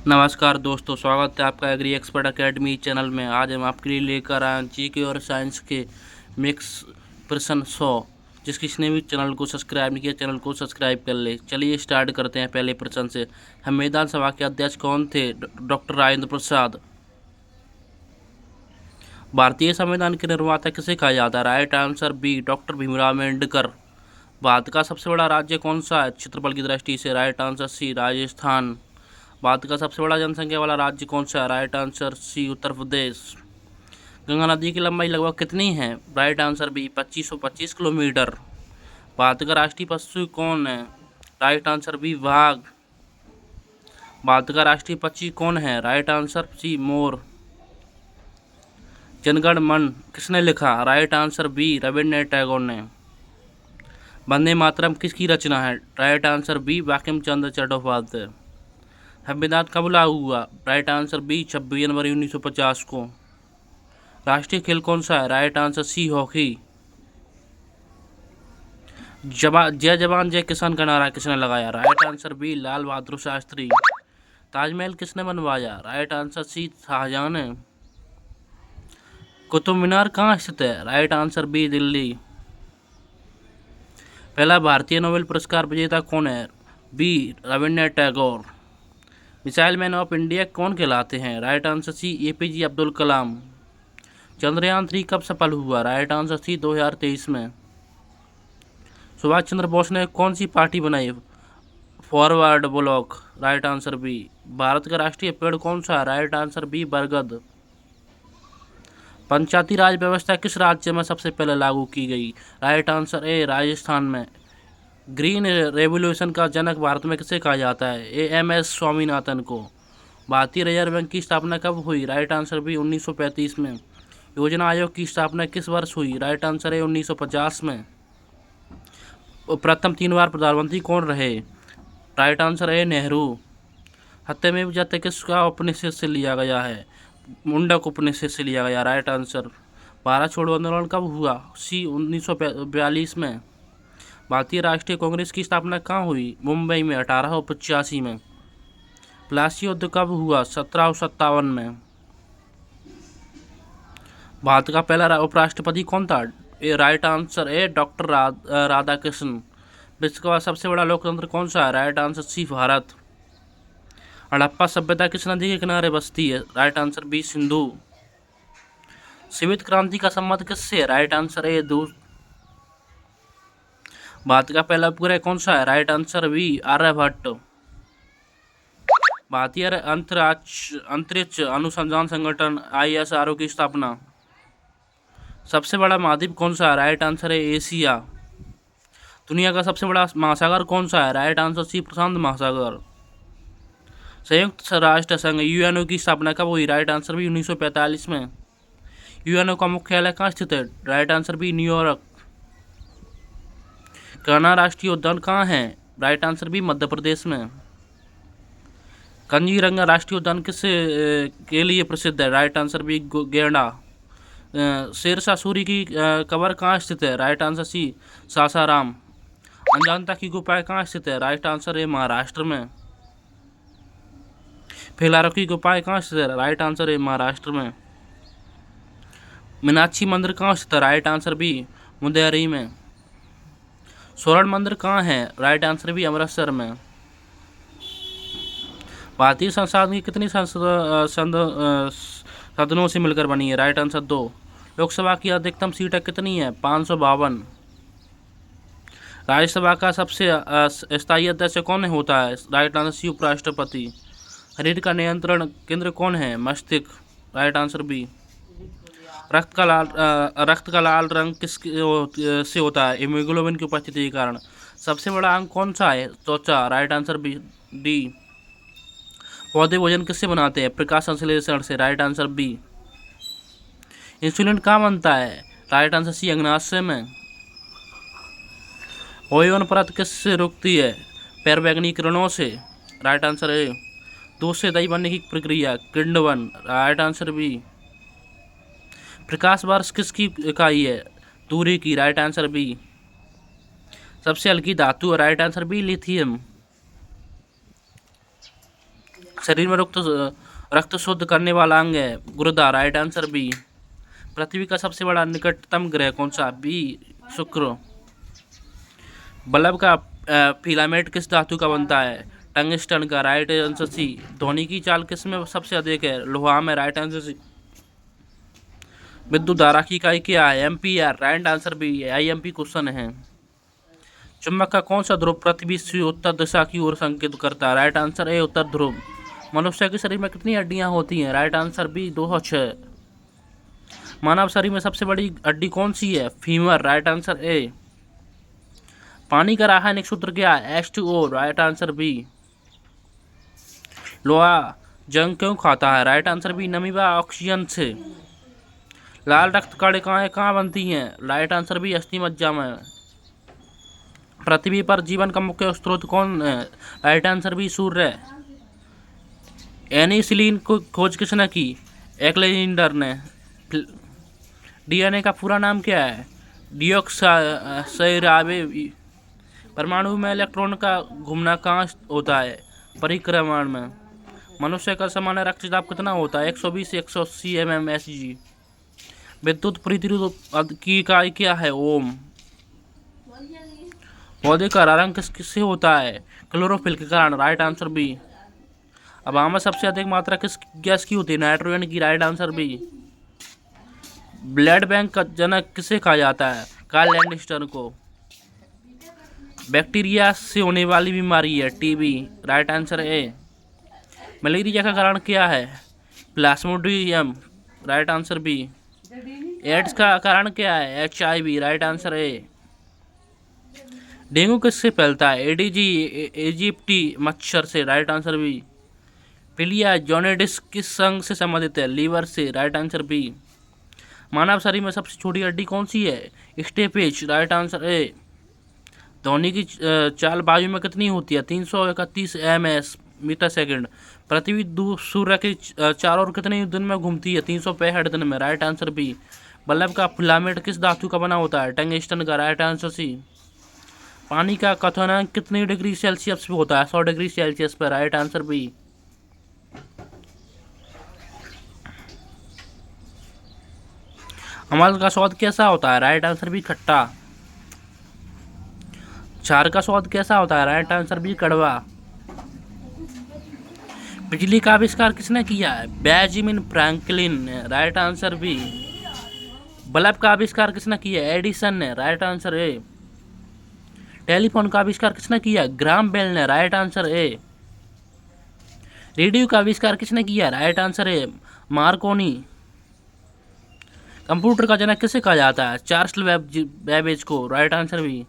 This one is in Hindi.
नमस्कार दोस्तों, स्वागत है आपका एग्री एक्सपर्ट एकेडमी चैनल में। आज हम आपके लिए लेकर आए हैं जीके और साइंस के मिक्स प्रश्न 100। जिस किसी ने भी चैनल को सब्सक्राइब नहीं किया, चैनल को सब्सक्राइब कर ले। चलिए स्टार्ट करते हैं पहले प्रश्न से। संविधान सभा के अध्यक्ष कौन थे? डॉक्टर राजेंद्र प्रसाद। भारतीय संविधान के निर्माता किसे कहा जाता है? Right answer B, doctor Bhimrao Ambedkar. Bharat का सबसे बड़ा राज्य कौन सा है क्षेत्रफल की दृष्टि से? Right answer C, Rajasthan. Bharat का सबसे बड़ा जनसंख्या वाला राज्य कौन सा है? Right answer C, Uttar Pradesh. Ganga नदी की लंबाई लगभग कितनी है? Right answer B, 2525 kilometre. Bharat का राष्ट्रीय पशु कौन है? राइट आंसर बी, बाघ। भारत का राष्ट्रीय पक्षी कौन है? राइट आंसर सी, मोर। जनगण मन किसने लिखा? Right answer B, Rabindranath Tagore ने। वंदे मातरम किसकी रचना है? Right answer B, Bankim Chandra Chattopadhyay. संविधान कब लागू हुआ? राइट आंसर बी, 26 जनवरी 1950 को। राष्ट्रीय खेल कौन सा है? Right answer C, hockey. जय जवान जय किसान का नारा किसने लगाया? Right answer B, Lal Bahadur Shastri. Taj Mahal किसने बनवाया? राइट आंसर सी, शाहजहां ने। कुतुब मीनार कहाँ स्थित है? Right answer B, Delhi. पहला भारतीय नोबेल पुरस्कार विजेता कौन है? B, Rabindranath Tagore. Missile man of India कौन कहलाते हैं? Right answer C, APJ Abdul Kalam. Chandrayaan 3 कब सफल हुआ? राइट आंसर सी, 2023 में। सुभाष चंद्र बोस ने कौन सी पार्टी बनाई? Forward bloc. Right answer B. Bharat का राष्ट्रीय पेड़ कौन सा है? राइट आंसर बी, बरगद। पंचायती राज व्यवस्था किस राज्य में सबसे पहले लागू की गई? राइट आंसर ए, राजस्थान में। ग्रीन रेवोल्यूशन का जनक भारत में किसे कहा जाता है? एएमएस स्वामीनाथन को। भारतीय रिजर्व बैंक की स्थापना कब हुई? राइट आंसर बी, 1935 में। योजना आयोग की स्थापना किस वर्ष हुई? राइट आंसर ए, 1950 में। प्रथम 3 बार प्रधानमंत्री कौन रहे? राइट आंसर ए, नेहरू। सत्यमेव जयते किसका उपनिषद से लिया गया है? मुंडक उपनिषद से लिया गया। Right answer. भारत छोड़ो आंदोलन कब हुआ? सी, 1942 में। भारतीय राष्ट्रीय कांग्रेस की स्थापना कहाँ हुई? मुंबई में, 1885 में। प्लासी युद्ध कब हुआ? 1757 में। भारत का पहला उपराष्ट्रपति कौन था? Right answer A, doctor Radhakrishna. विश्व का सबसे बड़ा लोकतंत्र कौन सा है? Right answer C, Bharat. Harappa सभ्यता किस नदी के किनारे बसती है? Right answer B, Sindhu. श्वेत क्रांति का संबंध किससे है? राइट आंसर ए, दूध। भारत का पहला उपग्रह कौन सा है? Right answer B, Aryabhata. भारतीय अंतरिक्ष अनुसंधान संगठन ISRO की स्थापना। सबसे बड़ा महाद्वीप कौन सा है? राइट आंसर है एशिया। दुनिया का सबसे बड़ा महासागर कौन सा है? राइट आंसर सी, प्रशांत महासागर। संयुक्त राष्ट्र संघ UNO की स्थापना कब हुई? राइट आंसर बी, 1945 में। UNO का मुख्यालय कहाँ स्थित है? Right answer B, New York. Kanha राष्ट्रीय उद्यान कहाँ है? Right answer B, Madhya Pradesh में। कांजीरंगा राष्ट्रीय उद्यान किस के लिए प्रसिद्ध है? राइट आंसर बी, गेंडा। शेरशाह सूरी की कब्र कहाँ स्थित है? Right answer C, Sasaram. Ajanta की गुफा कहाँ स्थित है? राइट आंसर ए, महाराष्ट्र में। फेलारो की गुफा कहाँ स्थित है? राइट आंसर ए, महाराष्ट्र में। मीनाक्षी मंदिर कहाँ स्थित है? राइट आंसर बी, मुंदेरी में। स्वर्ण मंदिर कहाँ है? राइट आंसर बी, अमृतसर में। भारतीय संसद की कितनी सदनों से मिलकर बनी है? Right answer 2। लोकसभा की अधिकतम सीटें कितनी है? 552। राज्यसभा का सबसे स्थायी अध्यक्ष कौन होता है? राइट आंसर सी, उपराष्ट्रपति। शरीर का नियंत्रण केंद्र कौन है? मस्तिष्क। Right answer B. रक्त का लाल रंग किस से होता है? हीमोग्लोबिन की उपस्थिति के कारण। सबसे बड़ा अंग कौन सा है? त्वचा। Right answer B, D. पौधे भोजन किससे बनाते हैं? प्रकाश संश्लेषण से। Right answer B. इंसुलिन कहाँ बनता है? राइट आंसर सी, अग्नाशय में। ओजोन परत किससे रुकती है? पराबैंगनी किरणों से। राइट आंसर ए। दूध से दही बनने की प्रक्रिया, किण्वन। Right answer B. प्रकाश वर्ष किसकी इकाई है? दूरी की। Right answer B. सबसे हल्की धातु है? Right answer B, lithium. शरीर में रक्त शुद्ध करने वाला अंग है गुर्दा, राइट आंसर बी। पृथ्वी का सबसे बड़ा निकटतम ग्रह कौन सा, बी शुक्र। बल्ब का फिलामेंट किस धातु का बनता है, टंगस्टन का, राइट आंसर सी। ध्वनि की चाल किस में सबसे अधिक है, लोहा में, राइट आंसर सी। विद्युत धारा की इकाई क्या है, ampere, right answer B. IMP question है। चुंबक का कौन सा ध्रुव पृथ्वी से उत्तर दिशा की ओर संकेत करता है, राइट आंसर ए उत्तर ध्रुव। मनुष्य के शरीर में कितनी हड्डियां होती हैं, राइट आंसर बी 206। मानव शरीर में सबसे बड़ी हड्डी कौन सी है, फीमर, राइट आंसर ए। पानी का रासायनिक सूत्र क्या है, H2O, राइट आंसर बी। लोहा जंग क्यों खाता है, राइट आंसर बी, नमी व ऑक्सीजन से। लाल रक्त कणिकाएं कहाँ बनती हैं, राइट आंसर बी, अस्थि मज्जा में। पृथ्वी पर जीवन का मुख्य स्रोत कौन है, राइट आंसर बी, सूर्य। एनिसिलिन को खोज किसने की, एक्लेजेंडर ने। डीएनए का पूरा नाम क्या है, डिऑक्साइराइबो। परमाणु में इलेक्ट्रॉन का घूमना कहाँ होता है, परिक्रमण में। मनुष्य का सामान्य रक्तचाप कितना होता है, 120 से 180 mmHg। विद्युत प्रतिरोध की इकाई क्या है, ओम। पौधे का हरा रंग किससे होता है, क्लोरोफिल के कारण, राइट आंसर बी। हवा में सबसे अधिक मात्रा किस गैस की होती है, नाइट्रोजन की, right answer B. Blood bank का जनक किसे कहा जाता है, कार्ल लैंडस्टर को। बैक्टीरिया से होने वाली बीमारी है, TB, right answer A. Malaria का कारण क्या है, plasmodium, right answer B. AIDS का कारण क्या है, HIV, right answer A. Dengue किससे फैलता है, एडीजी इजिप्टी मच्छर से, राइट आंसर बी। पिलिया जॉन्डिस किस संघ से संबंधित है, लीवर से, राइट आंसर बी। मानव शरीर में सबसे छोटी हड्डी कौन सी है, स्टेपेज, राइट आंसर ए। ध्वनि की चाल वायु में कितनी होती है, 331 ms मीटर सेकंड। पृथ्वी सूर्य के चारों ओर कितने दिन में घूमती है, 365 दिन में, राइट आंसर बी। बल्ब का फिलामेंट किस धातु का बना होता है, टंगस्टन का, राइट आंसर सी। पानी का क्वथनांक कितने डिग्री सेल्सियस पे होता है, 100 डिग्री सेल्सियस पर, राइट आंसर बी। अमल का स्वाद कैसा होता है, राइट आंसर बी, खट्टा। क्षार का स्वाद कैसा होता है, राइट आंसर बी, कड़वा। बिजली का आविष्कार किसने किया है, बेंजामिन फ्रैंकलिन ने, राइट आंसर बी। बल्ब का आविष्कार किसने किया है, एडिसन ने, राइट आंसर ए। टेलीफोन का आविष्कार किसने किया, ग्राहम बेल ने, राइट आंसर ए। रेडियो का आविष्कार किसने किया, राइट आंसर ए, मार्कोनी। कंप्यूटर का जनक किसे कहा जाता है, चार्ल्स बेबेज को, राइट आंसर बी।